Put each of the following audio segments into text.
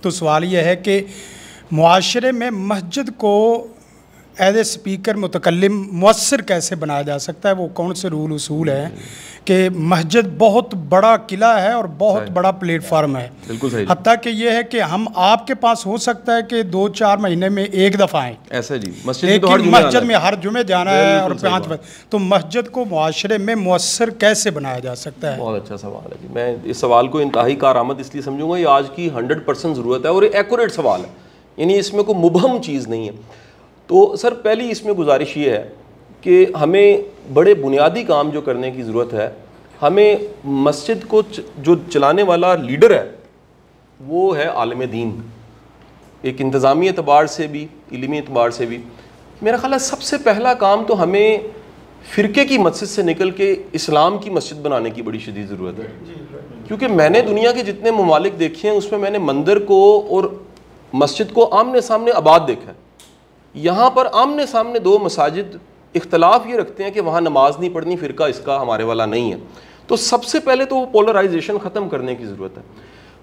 تو سوال یہ ہے کہ معاشرے میں مسجد کو ایز اے اسپیکر متکلم مؤثر کیسے بنایا جا سکتا ہے؟ وہ کون سے رول اصول ہیں کہ مسجد بہت بڑا قلعہ ہے اور بہت بڑا پلیٹ فارم ہے، بالکل صحیح، حتیٰ کہ یہ ہے کہ ہم آپ کے پاس ہو سکتا ہے کہ 2-4 مہینے میں ایک دفعہ آئیں، ایسا جی لیکن مسجد میں ہر جمعے جانا ہے اور 5 بجے، تو مسجد کو معاشرے میں مؤثر کیسے بنایا جا سکتا ہے؟ بہت اچھا سوال ہے جی. میں اس سوال کو انتہائی کارآمد اس لیے سمجھوں گا، یہ آج کی 100% ضرورت ہے اور یہ ایکوریٹ سوال ہے، یعنی اس میں کوئی مبہم چیز نہیں ہے. تو سر پہلی اس میں گزارش یہ ہے کہ ہمیں بڑے بنیادی کام جو کرنے کی ضرورت ہے، ہمیں مسجد کو جو چلانے والا لیڈر ہے وہ ہے عالم دین، ایک انتظامی اعتبار سے بھی علمی اعتبار سے بھی. میرا خیال ہے سب سے پہلا کام تو ہمیں فرقے کی مسجد سے نکل کے اسلام کی مسجد بنانے کی بڑی شدید ضرورت ہے. کیونکہ میں نے دنیا کے جتنے ممالک دیکھے ہیں اس میں نے مندر کو اور مسجد کو آمنے سامنے آباد دیکھا ہے. یہاں پر آمنے سامنے 2 مساجد، اختلاف یہ رکھتے ہیں کہ وہاں نماز نہیں پڑھنی، فرقہ اس کا ہمارے والا نہیں ہے. تو سب سے پہلے تو وہ پولرائزیشن ختم کرنے کی ضرورت ہے.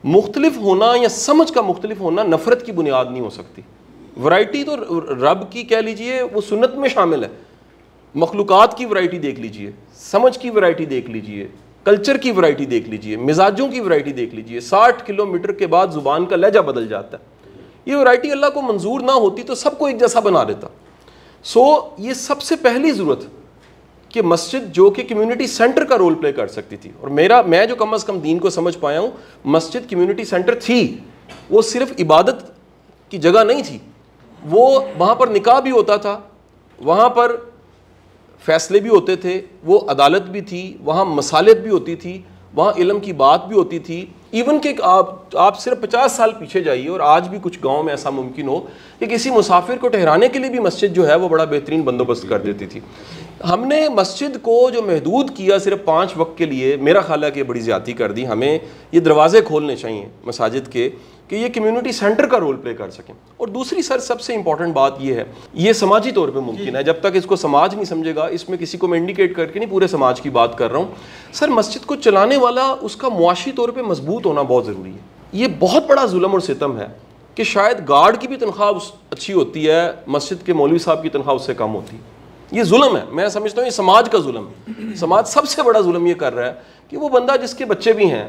مختلف ہونا یا سمجھ کا مختلف ہونا نفرت کی بنیاد نہیں ہو سکتی. ورائٹی تو رب کی کہہ لیجئے وہ سنت میں شامل ہے، مخلوقات کی ورائٹی دیکھ لیجئے، سمجھ کی ورائٹی دیکھ لیجئے، کلچر کی ورائٹی دیکھ لیجئے، مزاجوں کی ورائٹی دیکھ لیجئے. 60 کلومیٹر کے بعد زبان کا لہجہ بدل جاتا ہے. یہ ورائٹی اللہ کو منظور نہ ہوتی تو سب کو ایک جیسا بنا دیتا. یہ سب سے پہلی ضرورت کہ مسجد جو کہ کمیونٹی سینٹر کا رول پلے کر سکتی تھی، اور میں جو کم از کم دین کو سمجھ پایا ہوں، مسجد کمیونٹی سینٹر تھی. وہ صرف عبادت کی جگہ نہیں تھی، وہ وہاں پر نکاح بھی ہوتا تھا، وہاں پر فیصلے بھی ہوتے تھے، وہ عدالت بھی تھی، وہاں مصالحت بھی ہوتی تھی، وہاں علم کی بات بھی ہوتی تھی. ایون کہ آپ صرف 50 سال پیچھے جائیے اور آج بھی کچھ گاؤں میں ایسا ممکن ہو کہ کسی مسافر کو ٹھہرانے کے لیے بھی مسجد جو ہے وہ بڑا بہترین بندوبست کر دیتی تھی. ہم نے مسجد کو جو محدود کیا صرف 5 وقت کے لیے، میرا خیال ہے کہ بڑی زیادتی کر دی. ہمیں یہ دروازے کھولنے چاہیے مساجد کے کہ یہ کمیونٹی سینٹر کا رول پلے کر سکیں. اور دوسری سر سب سے امپورٹنٹ بات یہ ہے، یہ سماجی طور پہ ممکن ہے، جب تک اس کو سماج نہیں سمجھے گا، اس میں کسی کو میں انڈیکیٹ کر کے نہیں، پورے سماج کی بات کر رہا ہوں. سر مسجد کو چلانے والا اس کا معاشی طور پہ مضبوط ہونا بہت ضروری ہے. یہ بہت بڑا ظلم اور ستم ہے کہ شاید گارڈ کی بھی تنخواہ اچھی ہوتی ہے، مسجد کے مولوی صاحب کی تنخواہ اس سے کم ہوتی ہے. یہ ظلم ہے، میں سمجھتا ہوں یہ سماج کا ظلم ہے. سماج سب سے بڑا ظلم یہ کر رہا ہے کہ وہ بندہ جس کے بچے بھی ہیں،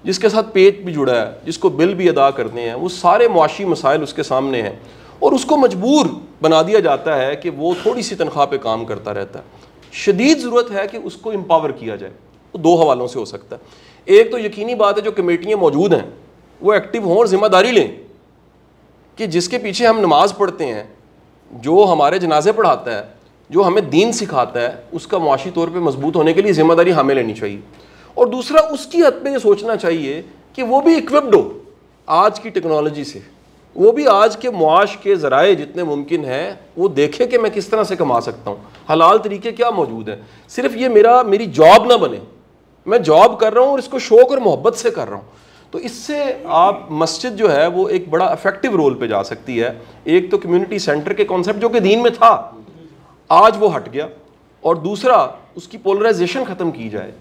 جس کے ساتھ پیٹ بھی جڑا ہے، جس کو بل بھی ادا کرنے ہیں، وہ سارے معاشی مسائل اس کے سامنے ہیں، اور اس کو مجبور بنا دیا جاتا ہے کہ وہ تھوڑی سی تنخواہ پہ کام کرتا رہتا ہے. شدید ضرورت ہے کہ اس کو امپاور کیا جائے. وہ 2 حوالوں سے ہو سکتا ہے. ایک تو یقینی بات ہے جو کمیٹیاں موجود ہیں وہ ایکٹیو ہوں اور ذمہ داری لیں کہ جس کے پیچھے ہم نماز پڑھتے ہیں، جو ہمارے جنازے پڑھاتا ہے، جو ہمیں دین سکھاتا ہے، اس کا معاشی طور پہ مضبوط ہونے کے لیے ذمہ داری ہمیں لینی چاہیے. اور دوسرا اس کی حد پہ یہ سوچنا چاہیے کہ وہ بھی اکوپڈ ہو آج کی ٹیکنالوجی سے، وہ بھی آج کے معاش کے ذرائع جتنے ممکن ہیں وہ دیکھے کہ میں کس طرح سے کما سکتا ہوں، حلال طریقے کیا موجود ہیں. صرف یہ میری جاب نہ بنے، میں جاب کر رہا ہوں اور اس کو شوق اور محبت سے کر رہا ہوں. تو اس سے آپ مسجد جو ہے وہ ایک بڑا افیکٹو رول پہ جا سکتی ہے. ایک تو کمیونٹی سینٹر کے کانسیپٹ جو کہ دین میں تھا آج وہ ہٹ گیا، اور دوسرا اس کی پولرائزیشن ختم کی جائے،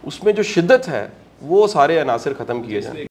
اس میں جو شدت ہے وہ سارے عناصر ختم کیے جائیں.